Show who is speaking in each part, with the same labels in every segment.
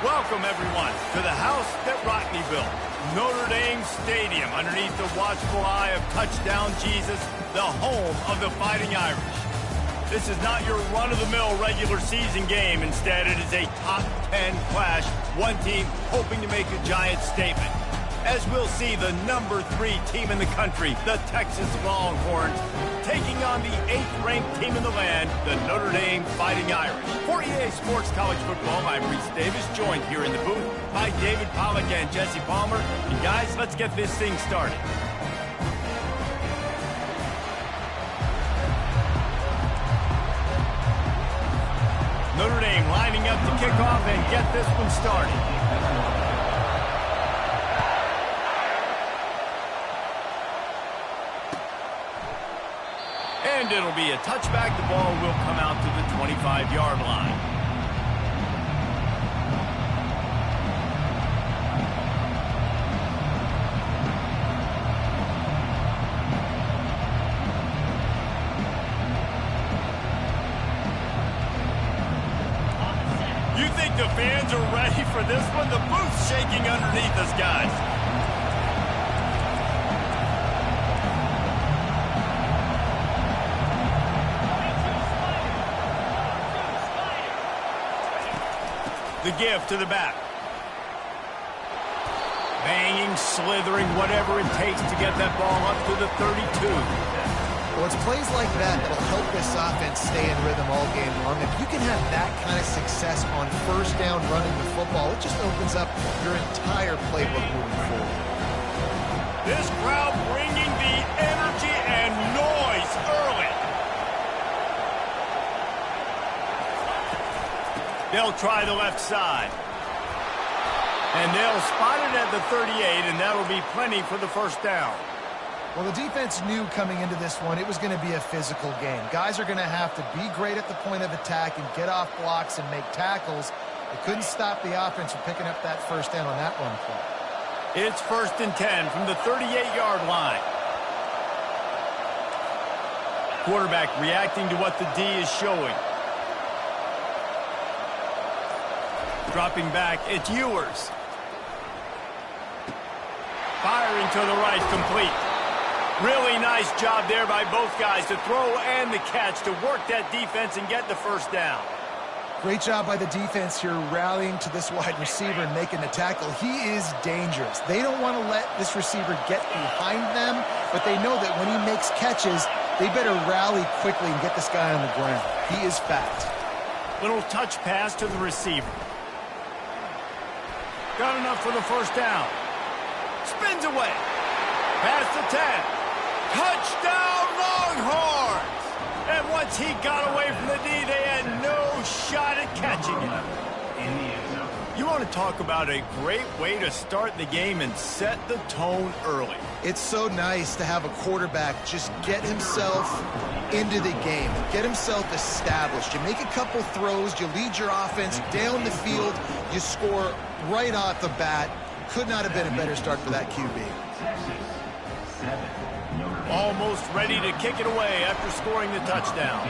Speaker 1: Welcome, everyone, to the house that Rodney built. Notre Dame Stadium, underneath the watchful eye of Touchdown Jesus, the home of the Fighting Irish. This is not your run-of-the-mill regular season game. Instead, it is a top 10 clash, one team hoping to make a giant statement. As we'll see, the number 3 team in the country, the Texas Longhorns, taking on the 8th-ranked team in the land, the Notre Dame Fighting Irish. For EA Sports College Football, I'm Reese Davis, joined here in the booth by David Pollack and Jesse Palmer. And guys, let's get this thing started. Notre Dame lining up to kick off and get this one started. And it'll be a touchback. The ball will come out to the 25-yard line. You think the fans are ready for this one? The booth's shaking underneath us, guys. The give to the back. Banging, slithering, whatever it takes to get that ball up to the 32.
Speaker 2: Well, it's plays like that that'll help this offense stay in rhythm all game long. If you can have that kind of success on first down running the football, it just opens up your entire playbook moving forward.
Speaker 1: This crowd bringing the energy and noise early. They'll try the left side. And they'll spot it at the 38, and that'll be plenty for the first down.
Speaker 2: Well, the defense knew coming into this one it was going to be a physical game. Guys are going to have to be great at the point of attack and get off blocks and make tackles. They couldn't stop the offense from picking up that first down on that run play.
Speaker 1: It's 1st and 10 from the 38-yard line. Quarterback reacting to what the D is showing. Dropping back, it's Ewers. Firing to the right, complete. Really nice job there by both guys to throw and the catch to work that defense and get the first down.
Speaker 2: Great job by the defense here rallying to this wide receiver and making the tackle. He is dangerous. They don't want to let this receiver get behind them, but they know that when he makes catches, they better rally quickly and get this guy on the ground. He is fast. Little touch pass to the receiver. Got enough for the first down. Spins away. Past the 10. Touchdown, Longhorns! And once he got away from the D, they had no shot at catching it. You want to talk about a great way to start the game and set the tone early. It's so nice to have a quarterback just get himself into the game, get himself established. You make a couple throws, you lead your offense down the field, you score right off the bat. Could not have been a better start for that QB.
Speaker 1: Almost ready to kick it away after scoring the touchdown.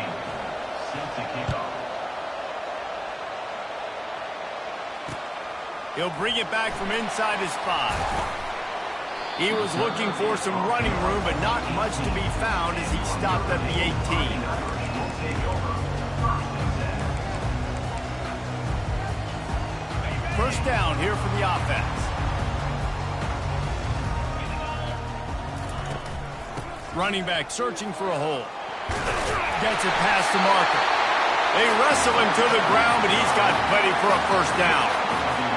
Speaker 1: He'll bring it back from inside his 5. He was looking for some running room, but not much to be found as he stopped at the 18. First down here for the offense. Running back searching for a hole. Gets it past the marker. They wrestle him to the ground, but he's got plenty for a first down.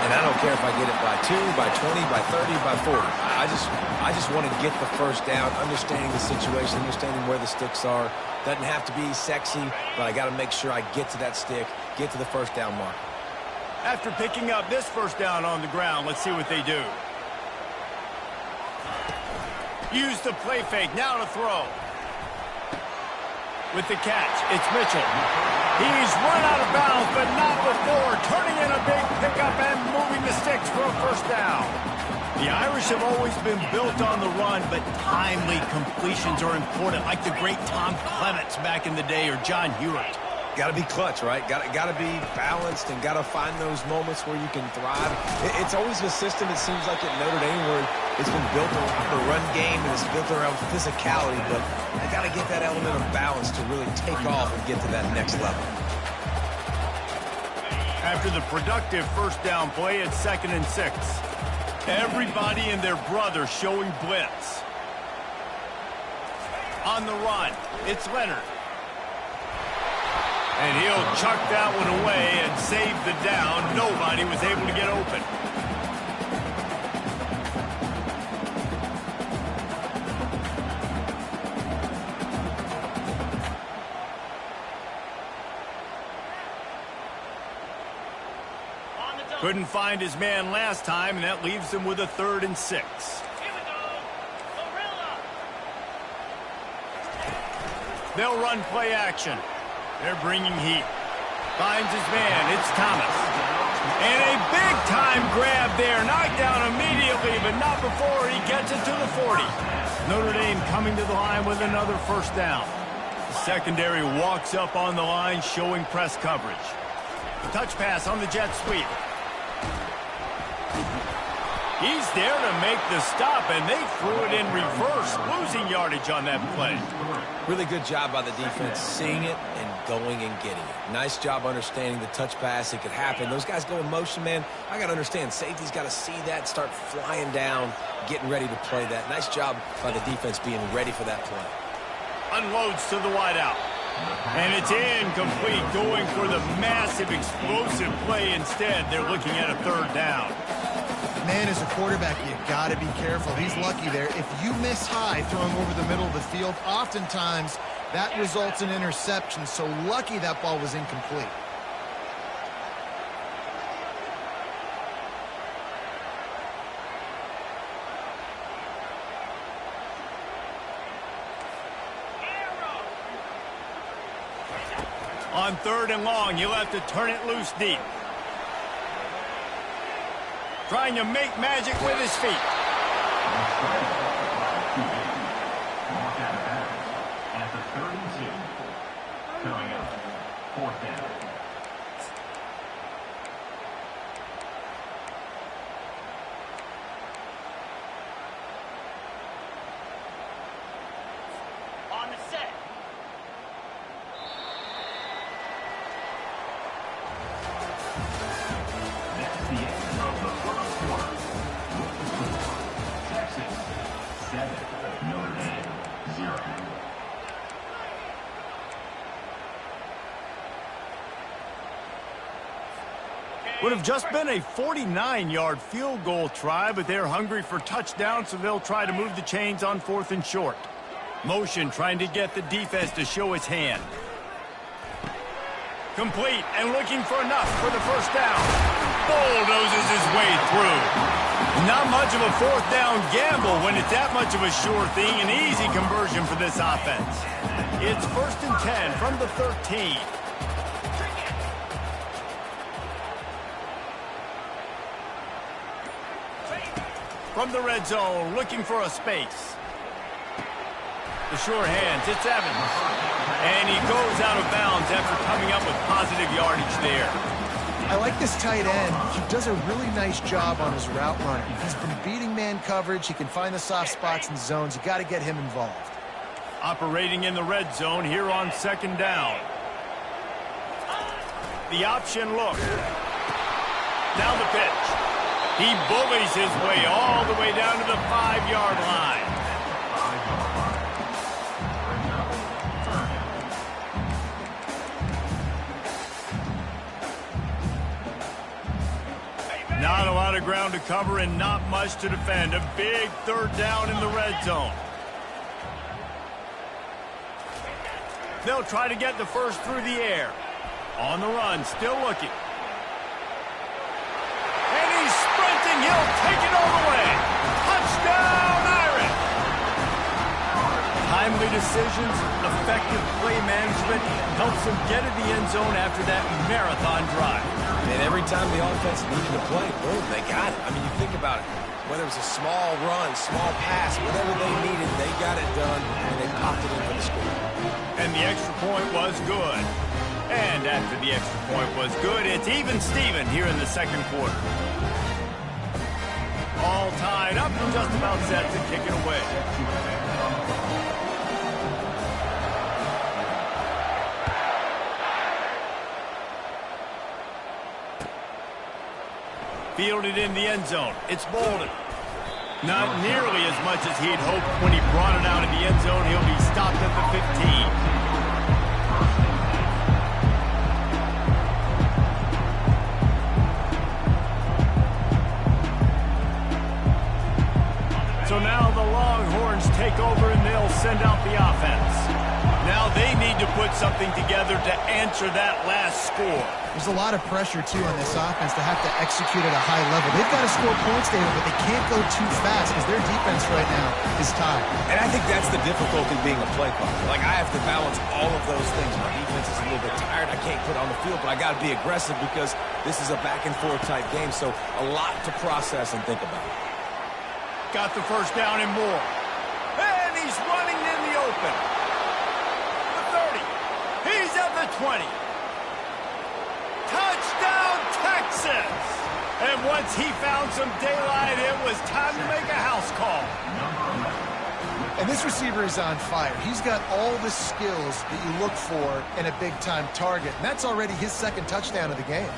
Speaker 3: And I don't care if I get it by 2, by 20, by 30, by 40. I just want to get the first down, understanding the situation, understanding where the sticks are. Doesn't have to be sexy, but I got to make sure I get to that stick, get to the first down mark.
Speaker 1: After picking up this first down on the ground, let's see what they do. Use the play fake, now to throw. With the catch, it's Mitchell. He's run out of bounds, but not before. Turning in a big pickup and moving the sticks for a first down. The Irish have always been built on the run, but timely completions are important, like the great Tom Clements back in the day or John Hewitt.
Speaker 3: Got to be clutch, right? Got to be balanced and got to find those moments where you can thrive. It's always a system, it seems like, at Notre Dame where it's been built around the run game and it's built around physicality, but they got to get that element of balance to really take off and get to that next level.
Speaker 1: After the productive first down play at 2nd and 6. Everybody and their brother showing blitz. On the run, it's Leonard. And he'll chuck that one away and save the down. Nobody was able to get open. Couldn't find his man last time, and that leaves him with a 3rd and 6. They'll run play action. They're bringing heat. Finds his man. It's Thomas. And a big-time grab there. Knocked down immediately, but not before he gets it to the 40. Notre Dame coming to the line with another first down. The secondary walks up on the line, showing press coverage. Touch pass on the jet sweep. He's there to make the stop, and they threw it in reverse, losing yardage on that play.
Speaker 3: Really good job by the defense, seeing it and going and getting it. Nice job understanding the touch pass. It could happen. Those guys go in motion, man. I got to understand, safety's got to see that, start flying down, getting ready to play that. Nice job by the defense being ready for that play.
Speaker 1: Unloads to the wideout. And it's incomplete, going for the massive explosive play instead. They're looking at a 3rd down.
Speaker 4: Man, as a quarterback, you got to be careful. He's lucky there. If you miss high throwing over the middle of the field, oftentimes that results in interception. So lucky that ball was incomplete.
Speaker 1: On 3rd and long, he'll have to turn it loose deep. Trying to make magic with his feet.
Speaker 5: At the 32. Coming up, 4th down.
Speaker 2: On the set.
Speaker 5: That's the end of the first quarter. Texas 7, Notre Dame 0.
Speaker 1: Would have just been a 49-yard field goal try, but they're hungry for touchdown, so they'll try to move the chains on 4th and short. Motion trying to get the defense to show its hand. Complete and looking for enough for the first down. Bulldozes his way through. Not much of a 4th down gamble when it's that much of a sure thing. An easy conversion for this offense. It's 1st and 10 from the 13. From the red zone, looking for a space. The sure hands, it's Evans. And he goes out of bounds after coming up with positive yardage there.
Speaker 4: I like this tight end. He does a really nice job on his route running. He's been beating man coverage. He can find the soft spots and zones. You got to get him involved.
Speaker 1: Operating in the red zone here on 2nd down. The option look. Now the pitch. He bullies his way all the way down to the 5-yard line. Not a lot of ground to cover and not much to defend. A big 3rd down in the red zone. They'll try to get the first through the air. On the run, still looking. And he's sprinting. He'll take it all the way. Touchdown, Irish! Timely decisions, effective play management helps them get in the end zone after that marathon drive.
Speaker 3: And every time the offense needed to play, boom, they got it. I mean, you think about it. Whether it was a small run, small pass, whatever they needed, they got it done, and they popped it in for the score.
Speaker 1: And the extra point was good. And after the extra point was good, it's even Steven here in the second quarter. All tied up and just about set to kick it away. Fielded in the end zone. It's Bolden. Not nearly as much as he'd hoped when he brought it out of the end zone. He'll be stopped at the 15. So now the Longhorns take over and they'll send out the offense. Now they need to put something together to answer that last score.
Speaker 4: There's a lot of pressure, too, on this offense to have to execute at a high level. They've got to score points, David, but they can't go too fast because their defense right now is tied.
Speaker 3: And I think that's the difficulty being a play caller. Like, I have to balance all of those things. My defense is a little bit tired. I can't put on the field, but I got to be aggressive because this is a back-and-forth type game, so a lot to process and think about.
Speaker 1: Got the first down and more. And he's running in the open. The 30. He's at the 20. Touchdown, Texas! And once he found some daylight, it was time to make a house call.
Speaker 4: And this receiver is on fire. He's got all the skills that you look for in a big-time target. And that's already his second touchdown of the game.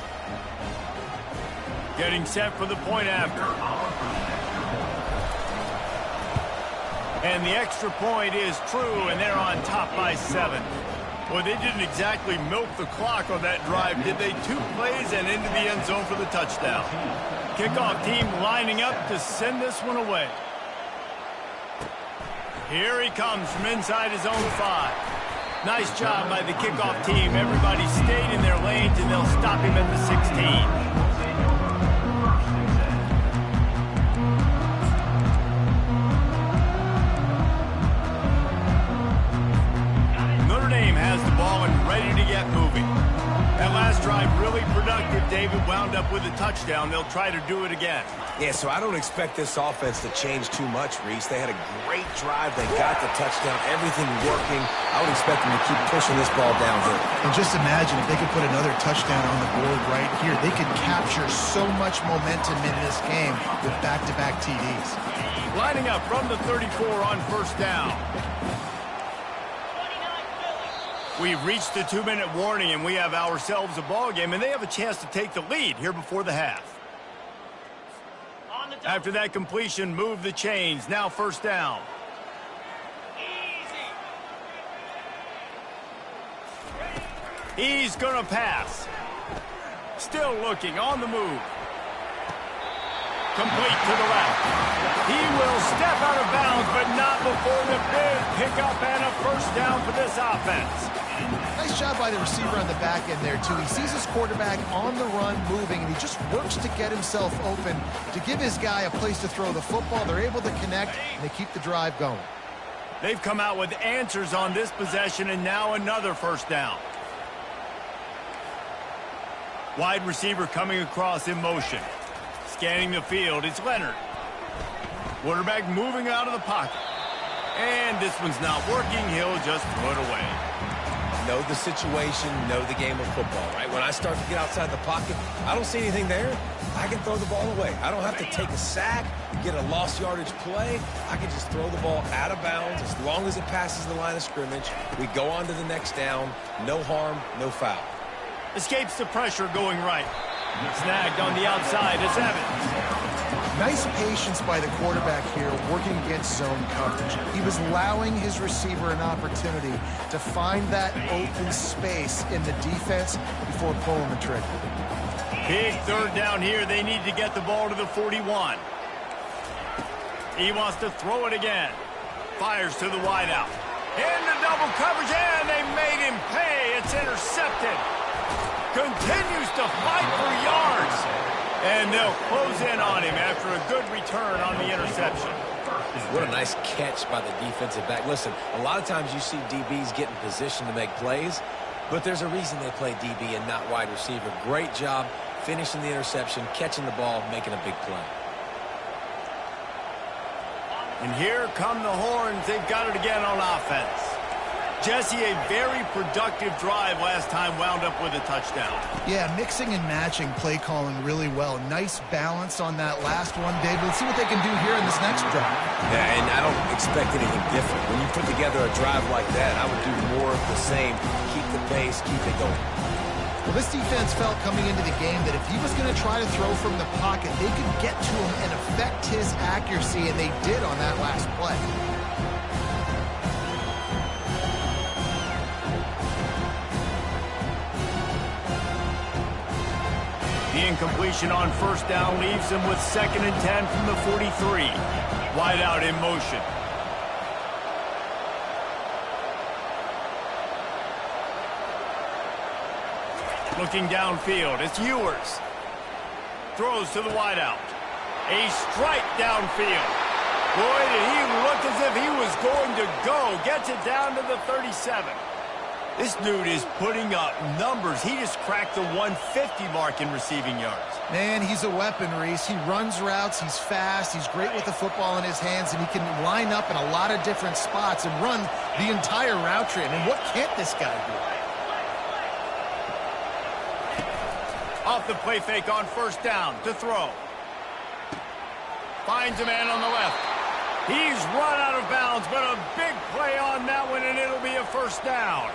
Speaker 1: Getting set for the point after. And the extra point is true, and they're on top by 7. Well, they didn't exactly milk the clock on that drive, did they? 2 plays and into the end zone for the touchdown. Kickoff team lining up to send this one away. Here he comes from inside his own 5. Nice job by the kickoff team. Everybody stayed in their lanes, and they'll stop him at the 16. Has the ball and ready to get moving. That last drive really productive. David wound up with a touchdown. They'll try to do it again.
Speaker 3: Yeah, so I don't expect this offense to change too much, Reese. They had a great drive. They got the touchdown. Everything working. I would expect them to keep pushing this ball downhill.
Speaker 4: And just imagine if they could put another touchdown on the board right here. They could capture so much momentum in this game with back-to-back TDs.
Speaker 1: Lining up from the 34 on first down. We've reached the 2-minute warning, and we have ourselves a ball game, and they have a chance to take the lead here before the half. After that completion, move the chains. Now first down. He's going to pass. Still looking on the move. Complete to the left. He will step out of bounds, but not before the big pickup and a first down for this offense.
Speaker 4: Nice job by the receiver on the back end there, too. He sees his quarterback on the run moving, and he just works to get himself open to give his guy a place to throw the football. They're able to connect, and they keep the drive going.
Speaker 1: They've come out with answers on this possession, and now another first down. Wide receiver coming across in motion. Scanning the field, it's Leonard. Quarterback moving out of the pocket. And this one's not working. He'll just throw it away.
Speaker 3: Know the situation, know the game of football, right? When I start to get outside the pocket, I don't see anything there. I can throw the ball away. I don't have to take a sack, get a lost yardage play. I can just throw the ball out of bounds as long as it passes the line of scrimmage. We go on to the next down. No harm, no foul.
Speaker 1: Escapes the pressure going right. Snagged on the outside is Evans.
Speaker 4: Nice patience by the quarterback here working against zone coverage. He was allowing his receiver an opportunity to find that open space in the defense before pulling the trigger.
Speaker 1: Big third down here. They need to get the ball to the 41. He wants to throw it again. Fires to the wideout. Into double coverage, and they made him pay. It's intercepted. Continues to fight for yards. And they'll close in on him after a good return on the interception.
Speaker 3: What a nice catch by the defensive back. Listen, a lot of times you see DBs get in position to make plays, but there's a reason they play DB and not wide receiver. Great job finishing the interception, catching the ball, making a big play.
Speaker 1: And here come the Horns. They've got it again on offense. Jesse, a very productive drive last time wound up with a touchdown.
Speaker 4: Yeah, mixing and matching play calling really well. Nice balance on that last one, David. Let's see what they can do here in this next drive.
Speaker 3: Yeah, and I don't expect anything different. When you put together a drive like that, I would do more of the same. Keep the pace, keep it going.
Speaker 4: Well, this defense felt coming into the game that if he was going to try to throw from the pocket, they could get to him and affect his accuracy, and they did on that last play.
Speaker 1: The incompletion on first down leaves him with 2nd and 10 from the 43. Wide out in motion. Looking downfield, it's Ewers. Throws to the wideout. A strike downfield. Boy, did he look as if he was going to go. Gets it down to the 37. This dude is putting up numbers. He just cracked the 150 mark in receiving yards.
Speaker 4: Man, he's a weapon, Reese. He runs routes, he's fast, he's great with the football in his hands, and he can line up in a lot of different spots and run the entire route tree. I mean, what can't this guy do?
Speaker 1: Off the play fake on first down to throw. Finds a man on the left. He's run out of bounds, but a big play on that one, and it'll be a first down.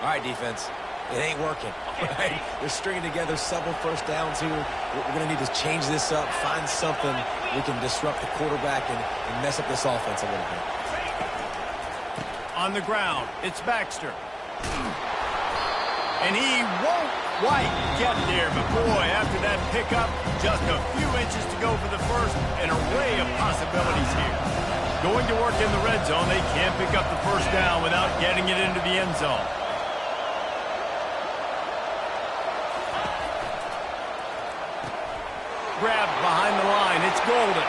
Speaker 3: All right, defense, it ain't working. Right? They're stringing together several first downs here. We're going to need to change this up, find something we can disrupt the quarterback and mess up this offense a little bit.
Speaker 1: On the ground, it's Baxter. And he won't quite get there, but boy, after that pickup, just a few inches to go for the first, an array of possibilities here. Going to work in the red zone, they can't pick up the first down without getting it into the end zone. Grabbed behind the line, it's Golden.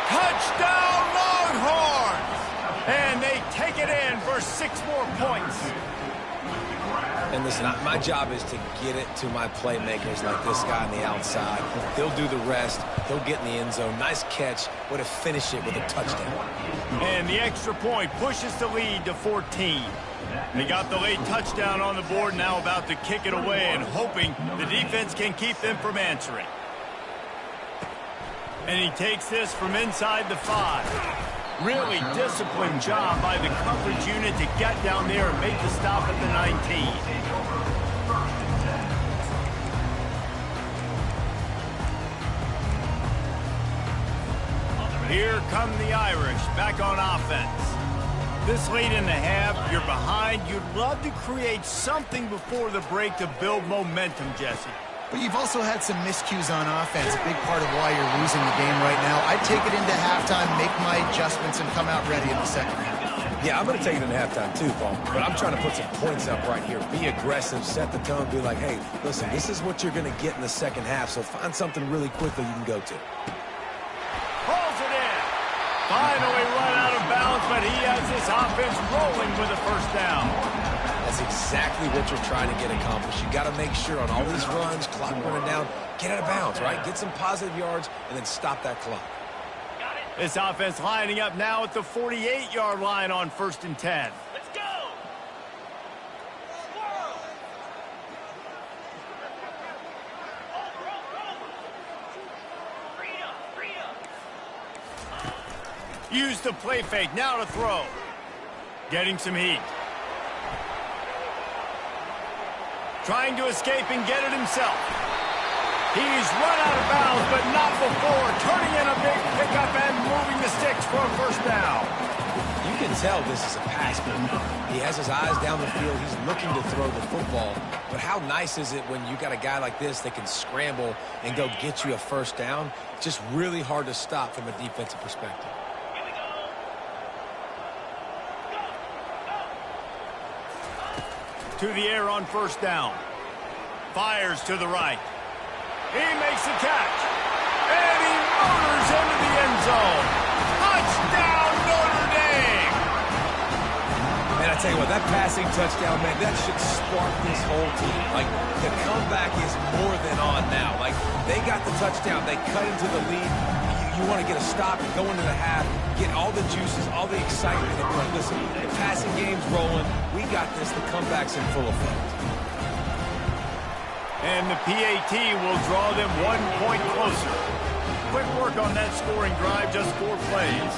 Speaker 1: Touchdown Longhorns! And they take it in for 6 more points.
Speaker 3: And listen, my job is to get it to my playmakers like this guy on the outside. They'll do the rest. They'll get in the end zone. Nice catch. Way to finish it with a touchdown.
Speaker 1: And the extra point pushes the lead to 14. They got the late touchdown on the board, now about to kick it away and hoping the defense can keep them from answering. And he takes this from inside the 5. Really disciplined job by the coverage unit to get down there and make the stop at the 19. Here come the Irish back on offense. This late in the half, you're behind. You'd love to create something before the break to build momentum, Jesse.
Speaker 4: But you've also had some miscues on offense, a big part of why you're losing the game right now. I'd take it into halftime, make my adjustments, and come out ready in the second half.
Speaker 3: Yeah, I'm going to take it into halftime too, Paul. But I'm trying to put some points up right here. Be aggressive, set the tone, be like, hey, listen, this is what you're going to get in the second half, so find something really quickly you can go to.
Speaker 1: Pulls it in. Finally run out of bounds, but he has this offense rolling with a first down.
Speaker 3: That's exactly what you're trying to get accomplished. You got to make sure on all these runs, clock running down, get out of bounds, right? Get some positive yards and then stop that clock.
Speaker 1: This offense lining up now at the 48-yard line on 1st and 10. Let's go! Use the play fake, now to throw. Getting some heat. Trying to escape and get it himself. He's run out of bounds, but not before. Turning in a big pickup and moving the sticks for a first down.
Speaker 3: You can tell this is a pass play. He has his eyes down the field. He's looking to throw the football. But how nice is it when you got a guy like this that can scramble and go get you a first down? Just really hard to stop from a defensive perspective.
Speaker 1: To the air on first down. Fires to the right. He makes the catch. And he motors into the end zone. Touchdown, Notre Dame!
Speaker 3: Man, I tell you what, that passing touchdown, man, that should spark this whole team. Like, the comeback is more than on now. Like, they got the touchdown. They cut into the lead. You want to get a stop and go into the half, get all the juices, all the excitement. And like, listen, the passing game's rolling. We got this. The comeback's in full effect.
Speaker 1: And the PAT will draw them 1 point closer. Quick work on that scoring drive, just 4 plays.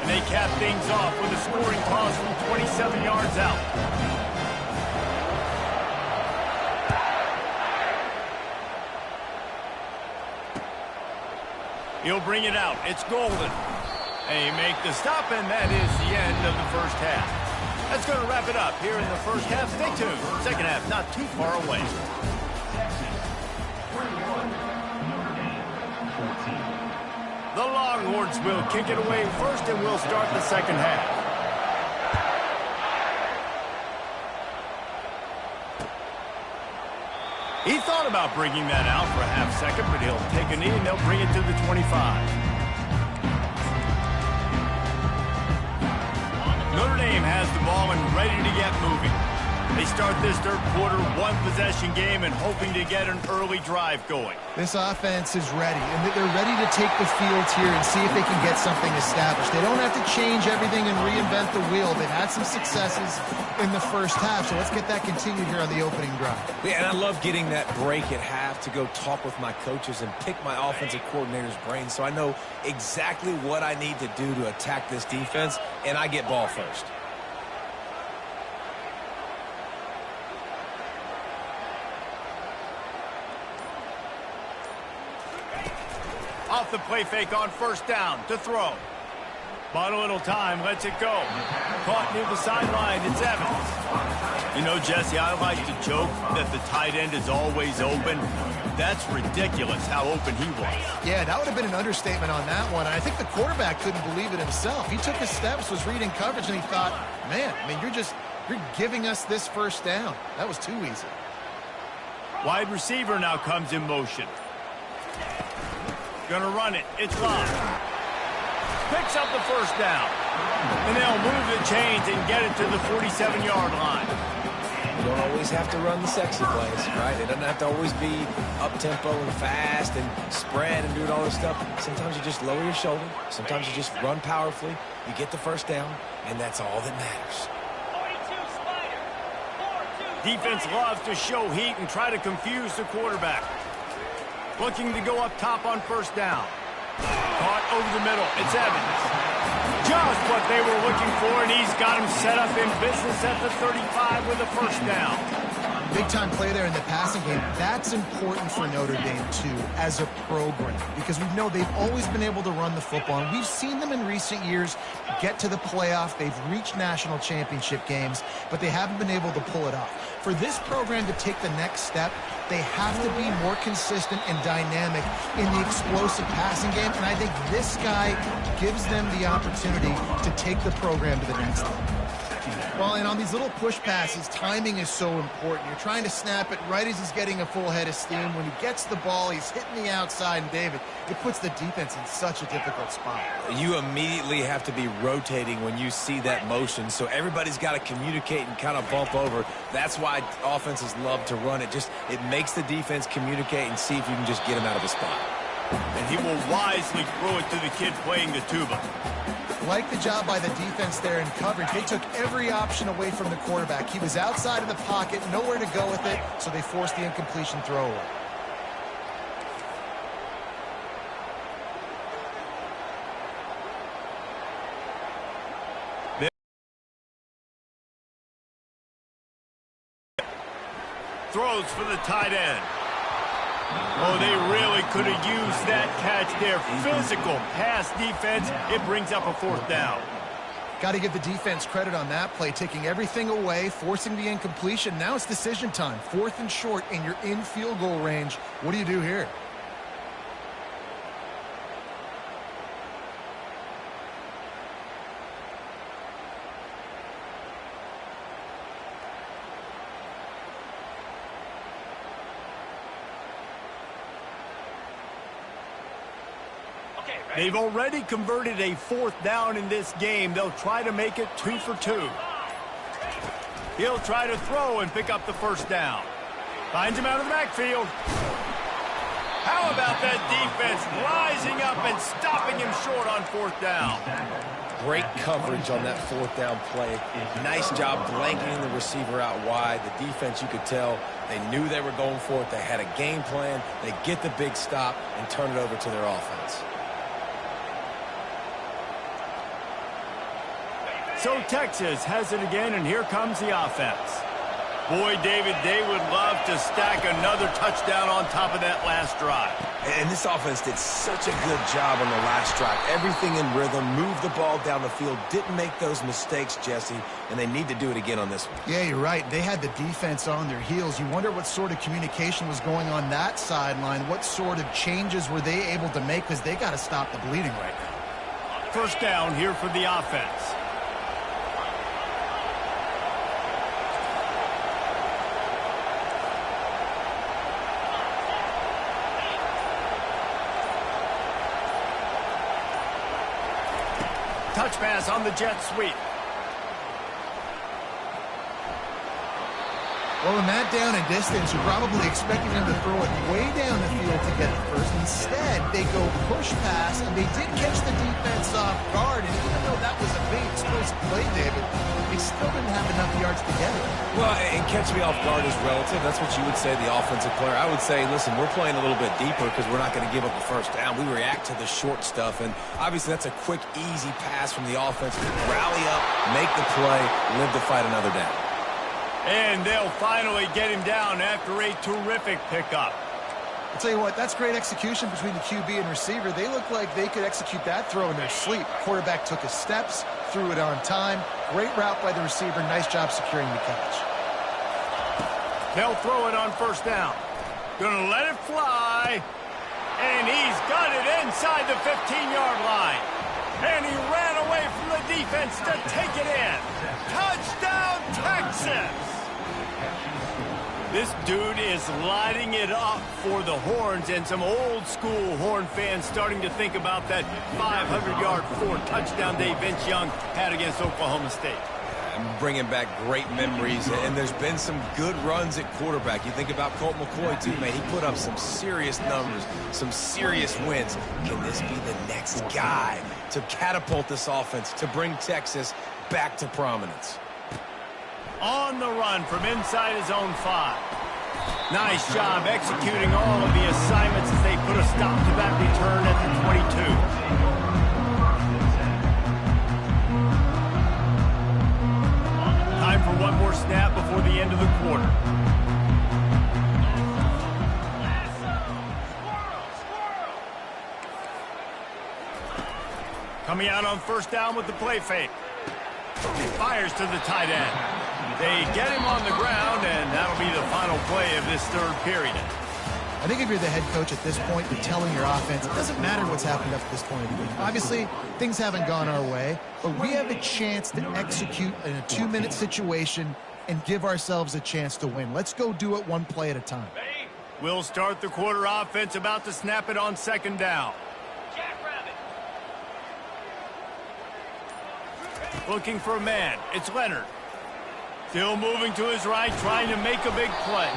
Speaker 1: And they cap things off with a scoring toss from 27 yards out. He'll bring it out. It's Golden. They make the stop, and that is the end of the first half. That's going to wrap it up here in the first half. Stay tuned. Second half not too far away. The Longhorns will kick it away first, and we'll start the second half. He thought about bringing that out for a half second, but he'll take a knee, and they'll bring it to the 25. Notre Dame has the ball and ready to get moving. They start this third quarter, 1-possession game, and hoping to get an early drive going.
Speaker 4: This offense is ready, and they're ready to take the field here and see if they can get something established. They don't have to change everything and reinvent the wheel. They've had some successes in the first half, so let's get that continued here on the opening drive.
Speaker 3: Yeah, and I love getting that break at half to go talk with my coaches and pick my offensive coordinator's brain so I know exactly what I need to do to attack this defense, and I get ball first.
Speaker 1: Off the play fake on first down to throw. Bought a little time, lets it go. Caught near the sideline, it's Evans. You know, Jesse, I like to joke that the tight end is always open. That's ridiculous how open he was.
Speaker 4: Yeah, that would have been an understatement on that one. I think the quarterback couldn't believe it himself. He took his steps, was reading coverage, and he thought, man, I mean, you're giving us this first down. That was too easy.
Speaker 1: Wide receiver now comes in motion. Gonna run it. It's live. Picks up the first down. And they'll move the chains and get it to the 47-yard line.
Speaker 3: You don't always have to run the sexy plays, right? It doesn't have to always be up-tempo and fast and spread and doing all this stuff. Sometimes you just lower your shoulder. Sometimes you just run powerfully. You get the first down, and that's all that matters.
Speaker 1: Defense loves to show heat and try to confuse the quarterback. Looking to go up top on first down. Caught over the middle. It's Evans. Just what they were looking for, and he's got him set up in business at the 35 with a first down.
Speaker 4: Big-time play there in the passing game. That's important for Notre Dame, too, as a program, because we know they've always been able to run the football, and we've seen them in recent years get to the playoff. They've reached national championship games, but they haven't been able to pull it off. For this program to take the next step, they have to be more consistent and dynamic in the explosive passing game, and I think this guy gives them the opportunity to take the program to the next level. Well, and on these little push passes, timing is so important. You're trying to snap it right as he's getting a full head of steam. When he gets the ball, he's hitting the outside, and David, it puts the defense in such a difficult spot.
Speaker 3: You immediately have to be rotating when you see that motion, so everybody's got to communicate and kind of bump over. That's why offenses love to run it. It makes the defense communicate and see if you can just get him out of the spot.
Speaker 1: And he will wisely throw it to the kid playing the tuba.
Speaker 4: Like the job by the defense there in coverage. They took every option away from the quarterback. He was outside of the pocket, nowhere to go with it, so they forced the incompletion throwaway.
Speaker 1: Throws for the tight end. Oh, they really could have used that catch there. Physical pass defense. It brings up a fourth down.
Speaker 4: Got to give the defense credit on that play, taking everything away, forcing the incompletion. Now it's decision time. 4th and short, and you're in field goal range. What do you do here?
Speaker 1: They've already converted a 4th down in this game. They'll try to make it 2 for 2. He'll try to throw and pick up the first down. Finds him out of the backfield. How about that defense rising up and stopping him short on fourth down?
Speaker 3: Great coverage on that fourth down play. Nice job blanketing the receiver out wide. The defense, you could tell, they knew they were going for it. They had a game plan. They get the big stop and turn it over to their offense.
Speaker 1: So Texas has it again, and here comes the offense. Boy, David, they would love to stack another touchdown on top of that last drive.
Speaker 3: And this offense did such a good job on the last drive. Everything in rhythm, moved the ball down the field, didn't make those mistakes, Jesse, and they need to do it again on this one.
Speaker 4: Yeah, you're right. They had the defense on their heels. You wonder what sort of communication was going on that sideline. What sort of changes were they able to make, because they got to stop the bleeding right now.
Speaker 1: First down here for the offense. Touch pass on the jet sweep.
Speaker 4: Well, in that down and distance, you're probably expecting them to throw it way down the field to get it first. Instead, they go push pass, and they did catch the defense off guard. And even though that was a big explosive play, David, they still didn't have enough yards to get it.
Speaker 3: Well, and catch me off guard is relative. That's what you would say, the offensive player. I would say, listen, we're playing a little bit deeper because we're not going to give up the first down. We react to the short stuff, and obviously that's a quick, easy pass from the offense to rally up, make the play, live to fight another down.
Speaker 1: And they'll finally get him down after a terrific pickup.
Speaker 4: I'll tell you what, that's great execution between the QB and receiver. They look like they could execute that throw in their sleep. Quarterback took his steps, threw it on time. Great route by the receiver. Nice job securing the catch.
Speaker 1: They'll throw it on first down. Gonna let it fly. And he's got it inside the 15-yard line. And he ran away from the defense to take it in. Touchdown, Texas! This dude is lighting it up for the Horns, and some old-school Horn fans starting to think about that 500-yard, 4-touchdown day Vince Young had against Oklahoma State.
Speaker 3: I'm bringing back great memories, and there's been some good runs at quarterback. You think about Colt McCoy, too, man. He put up some serious numbers, some serious wins. Can this be the next guy to catapult this offense, to bring Texas back to prominence?
Speaker 1: On the run from inside his own 5. Nice job executing all of the assignments as they put a stop to that return at the 22. Time for one more snap before the end of the quarter. Coming out on first down with the play fake. Fires to the tight end. They get him on the ground, and that'll be the final play of this third period.
Speaker 4: I think if you're the head coach at this point, you're telling your offense, it doesn't matter what's happened up to this point in the game. Obviously, things haven't gone our way, but we have a chance to execute in a 2-minute situation and give ourselves a chance to win. Let's go do it one play at a time.
Speaker 1: We'll start the quarter offense, about to snap it on second down. Looking for a man. It's Leonard. Still moving to his right, trying to make a big play.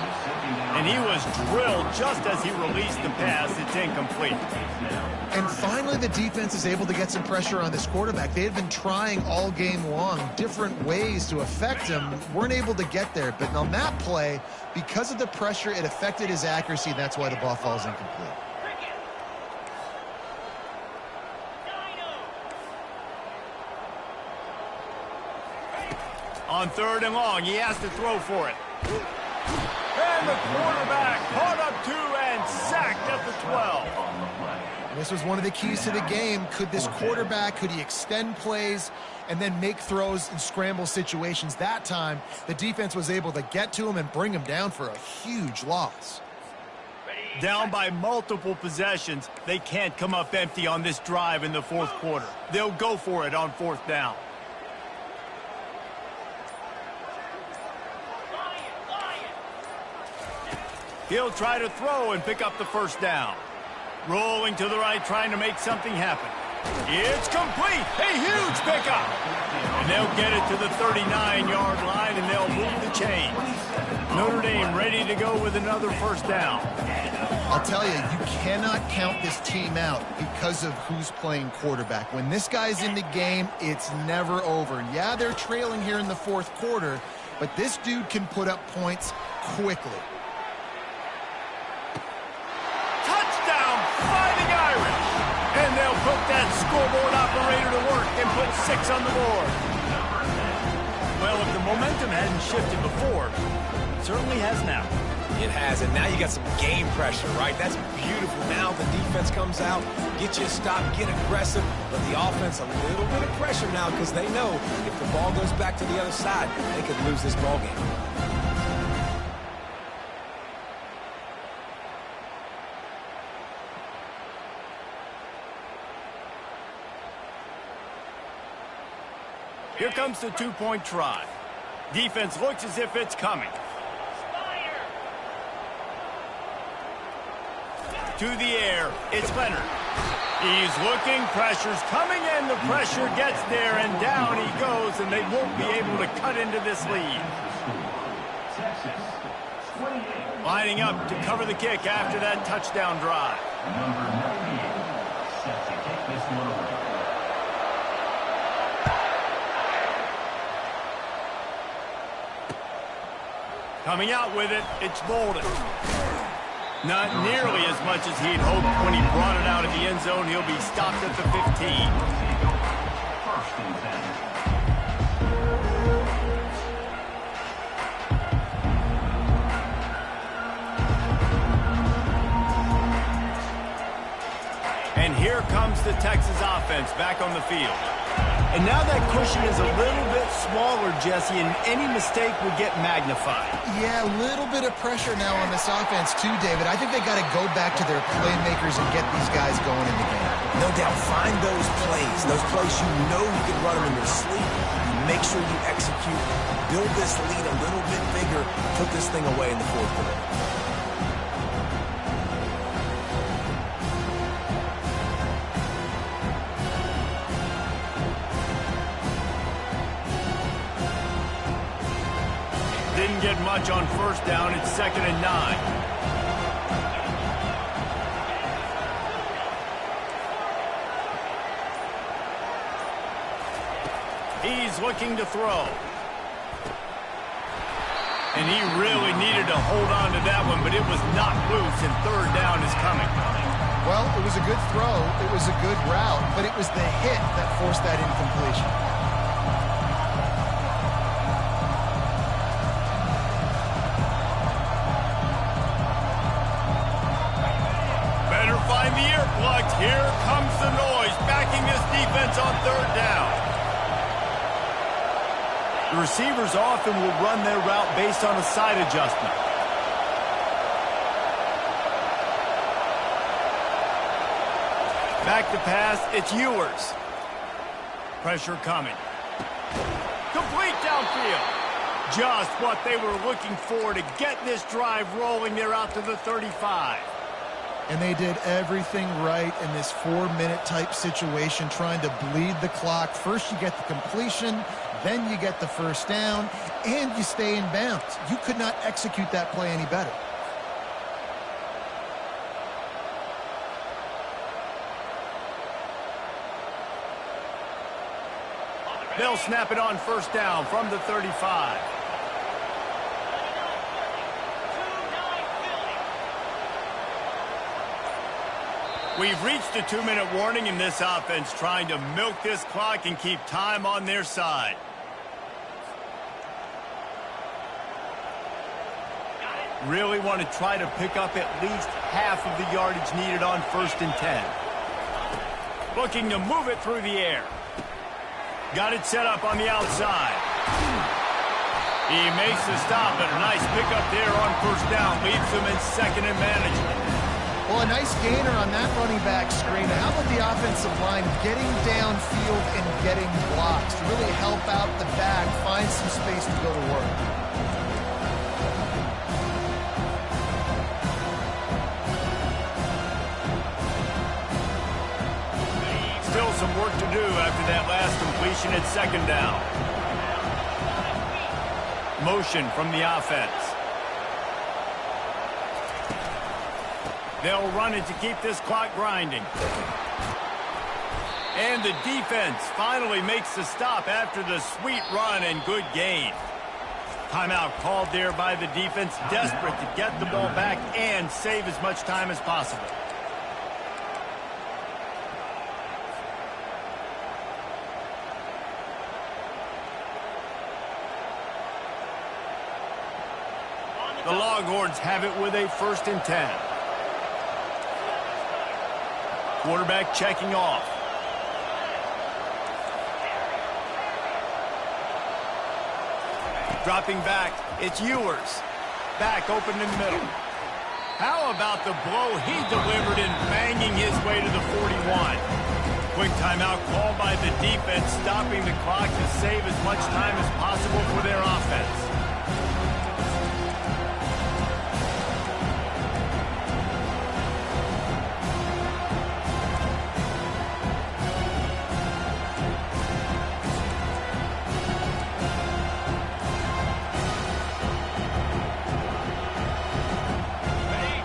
Speaker 1: And he was drilled just as he released the pass. It's incomplete.
Speaker 4: And finally, the defense is able to get some pressure on this quarterback. They had been trying all game long different ways to affect him. Weren't able to get there. But on that play, because of the pressure, it affected his accuracy. That's why the ball falls incomplete.
Speaker 1: On third and long, he has to throw for it. And the quarterback caught up to and sacked at the 12.
Speaker 4: And this was one of the keys to the game. Could this quarterback, could he extend plays and then make throws in scramble situations? That time, the defense was able to get to him and bring him down for a huge loss.
Speaker 1: Down by multiple possessions, they can't come up empty on this drive in the fourth quarter. They'll go for it on fourth down. He'll try to throw and pick up the first down. Rolling to the right, trying to make something happen. It's complete. A huge pickup. And they'll get it to the 39-yard line, and they'll move the chains. Notre Dame ready to go with another first down.
Speaker 4: I'll tell you, you cannot count this team out because of who's playing quarterback. When this guy's in the game, it's never over. Yeah, they're trailing here in the fourth quarter, but this dude can put up points quickly.
Speaker 1: Touchdown, Fighting Irish! And they'll put that scoreboard operator to work and put 6 on the board. Well, if the momentum hadn't shifted before, it certainly has now.
Speaker 3: It has, and now you got some game pressure, right? That's beautiful. Now the defense comes out, get you a stop, get aggressive, but the offense a little bit of pressure now because they know if the ball goes back to the other side, they could lose this ball game.
Speaker 1: Here comes the two-point try. Defense looks as if it's coming. To the air, it's Leonard. He's looking, pressure's coming in, the pressure gets there, and down he goes, and they won't be able to cut into this lead. Lining up to cover the kick after that touchdown drive.
Speaker 5: Number 98, set to kick this one away.
Speaker 1: Coming out with it, it's Bolden. Not nearly as much as he'd hoped when he brought it out of the end zone. He'll be stopped at the 15.
Speaker 5: First and
Speaker 1: 10. And here comes the Texas offense back on the field. And now that cushion is a little bit smaller, Jesse, and any mistake would get magnified.
Speaker 4: Yeah, a little bit of pressure now on this offense too, David. I think they got to go back to their playmakers and get these guys going in the game.
Speaker 3: No doubt, find those plays you know you can run them in your sleep. Make sure you execute, build this lead a little bit bigger, put this thing away in the fourth quarter.
Speaker 1: Didn't get much on first down. It's 2nd and 9. He's looking to throw. And he really needed to hold on to that one, but it was knocked loose, and 3rd down is coming.
Speaker 4: Well, it was a good throw. It was a good route, but it was the hit that forced that incompletion.
Speaker 1: Find the earplugs. Here comes the noise, backing this defense on 3rd down. The receivers often will run their route based on a side adjustment. Back to pass, it's Ewers. Pressure coming. Complete downfield. Just what they were looking for to get this drive rolling. They're out to the 35.
Speaker 4: And they did everything right in this 4-minute type situation, trying to bleed the clock. First you get the completion, then you get the first down, and you stay in bounds. You could not execute that play any better.
Speaker 1: They'll snap it on first down from the 35. We've reached a 2-minute warning in this offense, trying to milk this clock and keep time on their side. Really want to try to pick up at least half of the yardage needed on 1st and 10. Looking to move it through the air. Got it set up on the outside. He makes the stop, but a nice pickup there on first down. Leaves him in 2nd and manageable.
Speaker 4: Well, a nice gainer on that running back screen. How about the offensive line getting downfield and getting blocks to really help out the back, find some space to go to work?
Speaker 1: Still some work to do after that last completion at 2nd down. Motion from the offense. They'll run it to keep this clock grinding. And the defense finally makes the stop after the sweet run and good gain. Timeout called there by the defense, desperate to get the ball back and save as much time as possible. The Longhorns have it with a 1st and 10. Quarterback checking off. Dropping back, it's Ewers. Back open in the middle. How about the blow he delivered in banging his way to the 41? Quick timeout called by the defense, stopping the clock to save as much time as possible for their offense.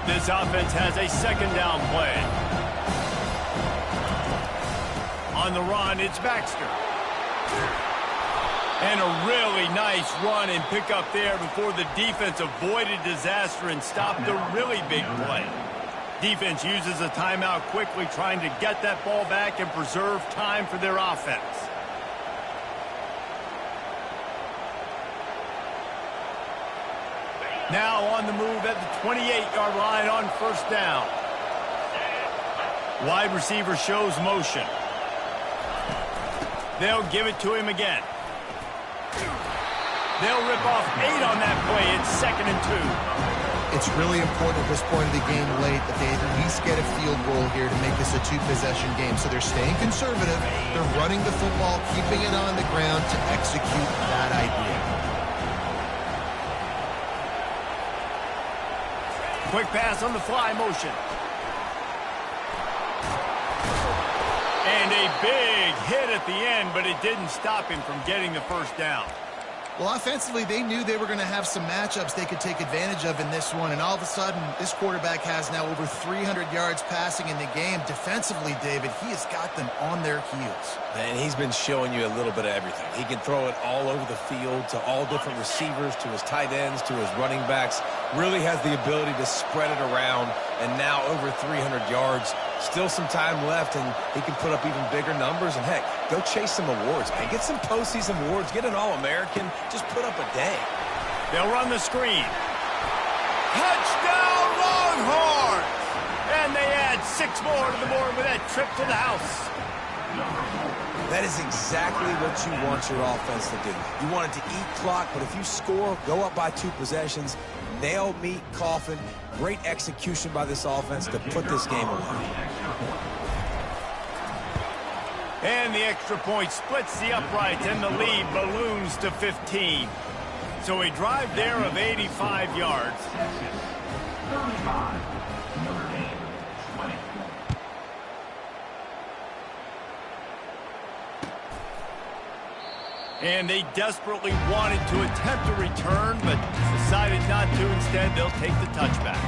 Speaker 1: This offense has a 2nd down play. On the run, it's Baxter. And a really nice run and pick up there before the defense avoided disaster and stopped a really big play. Defense uses a timeout quickly, trying to get that ball back and preserve time for their offense. Now on the move at the 28-yard line on 1st down. Wide receiver shows motion. They'll give it to him again. They'll rip off 8 on that play. It's 2nd and 2.
Speaker 4: It's really important at this point of the game late that they at least get a field goal here to make this a 2-possession game. So they're staying conservative. They're running the football, keeping it on the ground to execute that idea.
Speaker 1: Quick pass on the fly motion. And a big hit at the end, but it didn't stop him from getting the 1st down.
Speaker 4: Well, offensively, they knew they were going to have some matchups they could take advantage of in this one, and all of a sudden, this quarterback has now over 300 yards passing in the game. Defensively, David, he has got them on their heels.
Speaker 3: And he's been showing you a little bit of everything. He can throw it all over the field to all different receivers, to his tight ends, to his running backs. Really has the ability to spread it around, and now over 300 yards. Still some time left, and he can put up even bigger numbers. And, heck, go chase some awards, man. Get some postseason awards. Get an All-American. Just put up a day.
Speaker 1: They'll run the screen. Touchdown, Longhorns! And they add 6 more to the board with that trip to the house.
Speaker 3: That is exactly what you want your offense to do. You want it to eat clock, but if you score, go up by 2 possessions, nail, meet, coffin. Great execution by this offense to put this game away.
Speaker 1: And the extra point splits the uprights, and the lead balloons to 15. So a drive there of 85 yards.
Speaker 5: 35, Notre Dame, 20.
Speaker 1: And they desperately wanted to attempt a return, but decided not to. Instead, they'll take the touchback.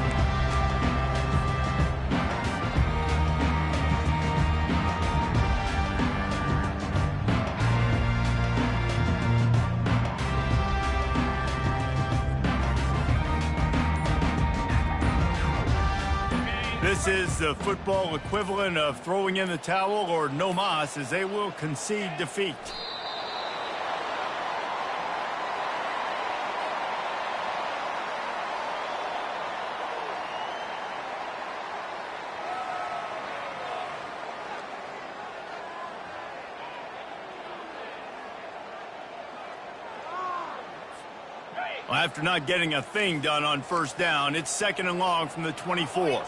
Speaker 1: This is the football equivalent of throwing in the towel, or no mas, as they will concede defeat. Well, after not getting a thing done on 1st down, it's 2nd and long from the 24.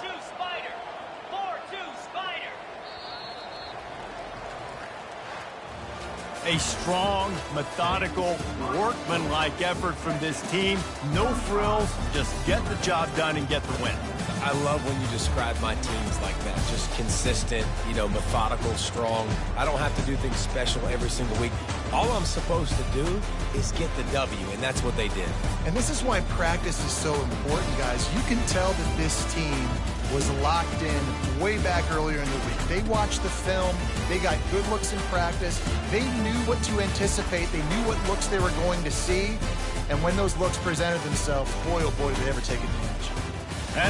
Speaker 1: A strong, methodical, workmanlike effort from this team. No frills, just get the job done and get the win.
Speaker 3: I love when you describe my teams like that. Just consistent, methodical, strong. I don't have to do things special every single week. All I'm supposed to do is get the W, and that's what they did.
Speaker 4: And this is why practice is so important, guys. You can tell that this team was locked in way back earlier in the week. They watched the film. They got good looks in practice. They knew what to anticipate. They knew what looks they were going to see. And when those looks presented themselves, boy, oh boy, did they ever take advantage.